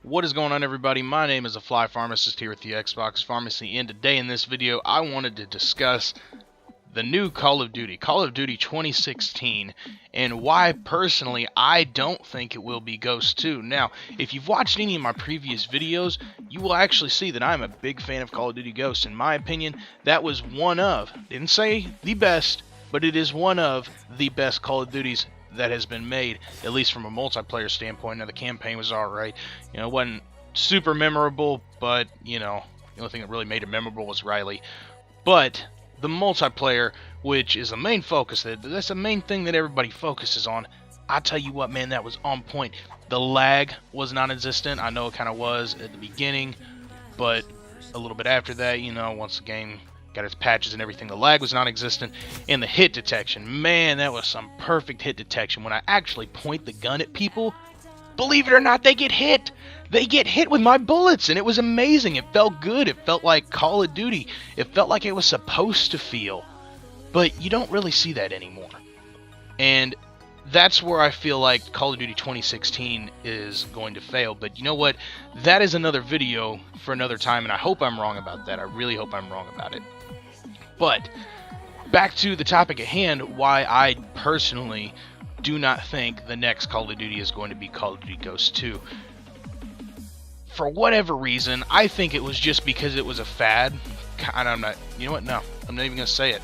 What is going on, everybody? My name is the FlyPharmacist here with the Xbox Pharmacy, and today in this video I wanted to discuss the new Call of Duty 2016, and why personally I don't think it will be Ghost 2. Now, if you've watched any of my previous videos, you will actually see that I'm a big fan of Call of Duty Ghost. In my opinion, that was one of, didn't say the best, but it is one of the best Call of Duties that has been made, at least from a multiplayer standpoint. Now, the campaign was alright. You know, it wasn't super memorable, but, you know, the only thing that really made it memorable was Riley. But the multiplayer, which is the main focus, that's the main thing that everybody focuses on, I tell you what, man, that was on point. The lag was non-existent. I know it kind of was at the beginning, but a little bit after that, you know, once the game got its patches and everything, the lag was non-existent. And the hit detection, man, that was some perfect hit detection. When I actually point the gun at people, believe it or not, they get hit. They get hit with my bullets, and it was amazing. It felt good. It felt like Call of Duty. It felt like it was supposed to feel. But you don't really see that anymore. And that's where I feel like Call of Duty 2016 is going to fail. But you know what? That is another video for another time, and I hope I'm wrong about that. I really hope I'm wrong about it. But back to the topic at hand, why I personally do not think the next Call of Duty is going to be Call of Duty Ghost 2. For whatever reason, I think it was just because it was a fad. And I'm not, you know what? No, I'm not even going to say it.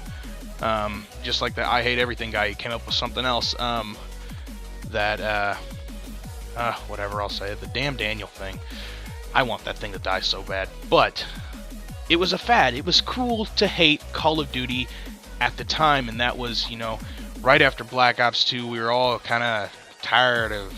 Just like the I Hate Everything guy, he came up with something else. Whatever, I'll say it. The damn Daniel thing. I want that thing to die so bad. But it was a fad. It was cool to hate Call of Duty at the time, and that was, you know, right after Black Ops 2. We were all kind of tired of,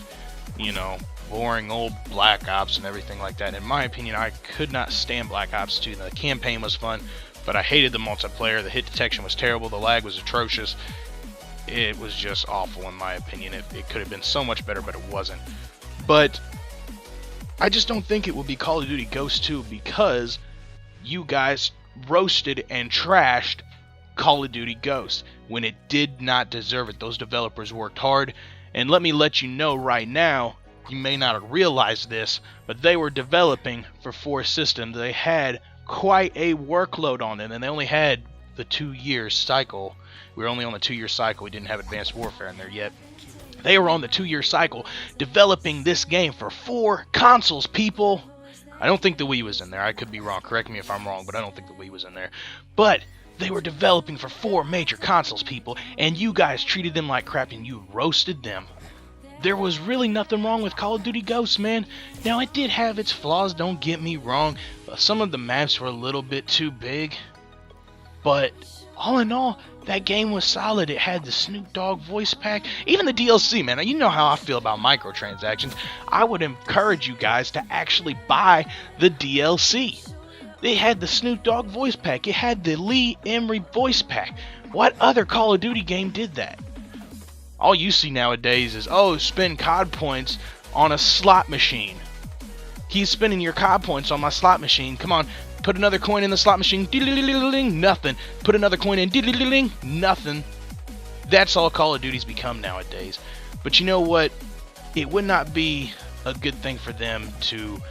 you know, boring old Black Ops and everything like that. In my opinion, I could not stand Black Ops 2. The campaign was fun, but I hated the multiplayer. The hit detection was terrible. The lag was atrocious. It was just awful, in my opinion. It could have been so much better, but it wasn't. But I just don't think it will be Call of Duty Ghost 2 because you guys roasted and trashed Call of Duty Ghost when it did not deserve it. Those developers worked hard, and let me let you know right now, you may not have realized this, but they were developing for 4 systems. They had quite a workload on it, and they only had the 2-year cycle. We were only on the 2-year cycle. We didn't have Advanced Warfare in there yet. They were on the 2-year cycle developing this game for 4 consoles, people. I don't think the Wii was in there. I could be wrong. Correct me if I'm wrong, but I don't think the Wii was in there. But they were developing for 4 major consoles, people, and you guys treated them like crap and you roasted them. There was really nothing wrong with Call of Duty Ghosts, man. Now, it did have its flaws, don't get me wrong. Some of the maps were a little bit too big. But all in all, that game was solid. It had the Snoop Dogg voice pack. Even the DLC, man. You know how I feel about microtransactions. I would encourage you guys to actually buy the DLC. They had the Snoop Dogg voice pack. It had the Lee Emery voice pack. What other Call of Duty game did that? All you see nowadays is, oh, spend COD points on a slot machine. He's spending your COD points on my slot machine. Come on, put another coin in the slot machine. Nothing. Put another coin in. Nothing. That's all Call of Duty's become nowadays. But you know what? It would not be a good thing for them to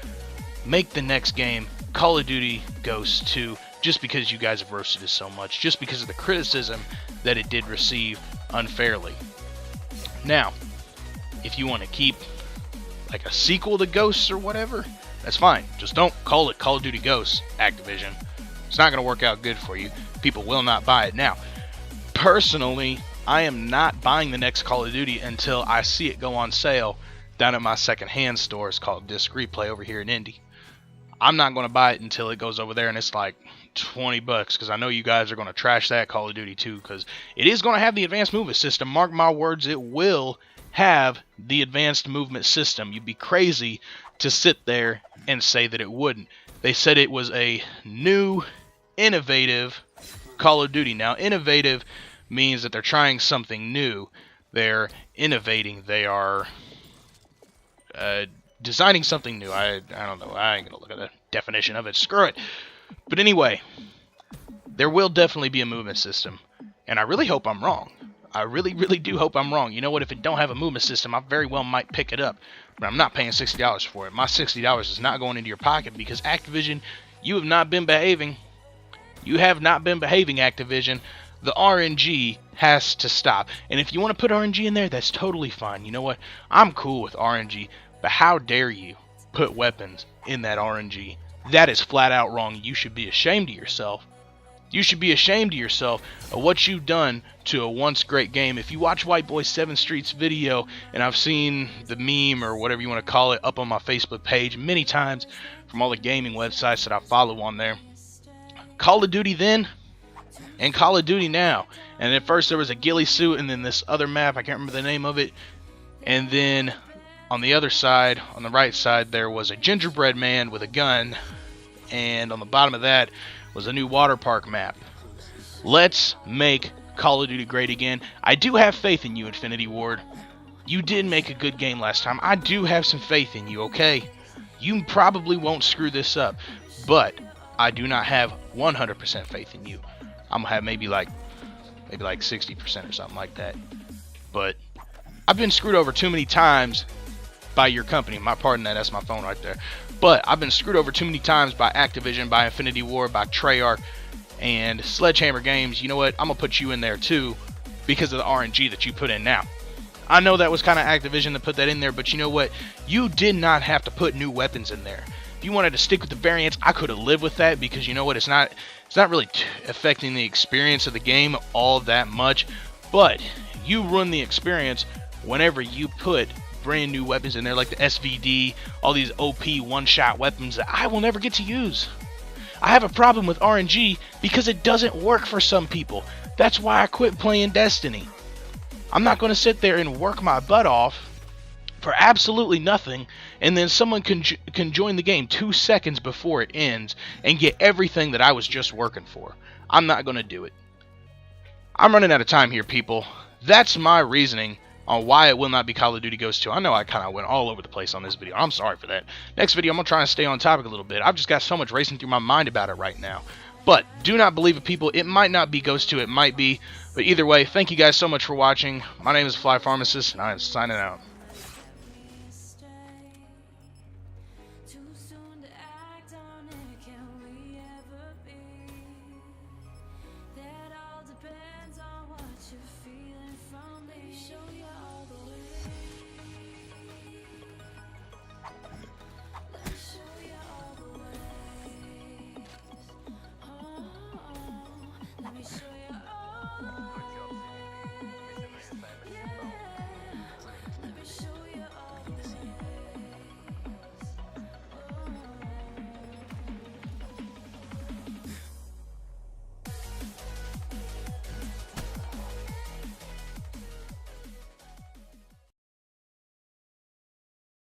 make the next game Call of Duty Ghost 2 just because you guys have roasted it so much. Just because of the criticism that it did receive unfairly. Now, if you want to keep like a sequel to Ghosts or whatever, that's fine. Just don't call it Call of Duty Ghosts, Activision. It's not going to work out good for you. People will not buy it. Now, personally, I am not buying the next Call of Duty until I see it go on sale down at my second-hand store. It's called Disc Replay over here in Indy. I'm not going to buy it until it goes over there and it's like $20 because I know you guys are going to trash that Call of Duty too, because it is going to have the advanced movement system. Mark my words, it will have the advanced movement system. You'd be crazy to sit there and say that it wouldn't. They said it was a new, innovative Call of Duty. Now, innovative means that they're trying something new. They're innovating. They are designing something new. I don't know. I ain't gonna look at the definition of it. Screw it. But anyway, there will definitely be a movement system, and I really hope I'm wrong. I really, really do hope I'm wrong. You know what? If it don't have a movement system, I very well might pick it up, but I'm not paying $60 for it. My $60 is not going into your pocket because Activision, you have not been behaving. You have not been behaving, Activision. The RNG has to stop. And if you want to put RNG in there, that's totally fine. You know what? I'm cool with RNG, but how dare you put weapons in that RNG? That is flat out wrong. You should be ashamed of yourself. You should be ashamed of yourself of what you've done to a once great game. If you watch White Boy 7 Street's video, and I've seen the meme or whatever you want to call it up on my Facebook page many times from all the gaming websites that I follow on there. Call of Duty then and Call of Duty now. And at first there was a ghillie suit and then this other map, I can't remember the name of it. And then on the other side, on the right side, there was a gingerbread man with a gun. And on the bottom of that was a new water park map. Let's make Call of Duty great again. I do have faith in you, Infinity Ward. You did make a good game last time. I do have some faith in you, okay? You probably won't screw this up, but I do not have 100% faith in you. I'm gonna have maybe like 60% or something like that. But I've been screwed over too many times by your company. Pardon that, that's my phone right there. But I've been screwed over too many times by Activision, by Infinity Ward, by Treyarch, and Sledgehammer Games. You know what? I'm going to put you in there too because of the RNG that you put in now. I know that was kind of Activision to put that in there, but you know what? You did not have to put new weapons in there. If you wanted to stick with the variants, I could have lived with that because you know what? It's not really affecting the experience of the game all that much, but you ruin the experience whenever you put brand new weapons in there like the SVD, all these OP one-shot weapons that I will never get to use. I have a problem with RNG because it doesn't work for some people. That's why I quit playing Destiny. I'm not going to sit there and work my butt off for absolutely nothing, and then someone can join the game 2 seconds before it ends and get everything that I was just working for. I'm not going to do it. I'm running out of time here, people. That's my reasoning on why it will not be Call of Duty Ghost 2. I know I kind of went all over the place on this video. I'm sorry for that. Next video, I'm going to try and stay on topic a little bit. I've just got so much racing through my mind about it right now. But do not believe it, people. It might not be Ghost 2. It might be. But either way, thank you guys so much for watching. My name is FlyPharmacist, and I am signing out. That all depends on what you're feeling from. They show you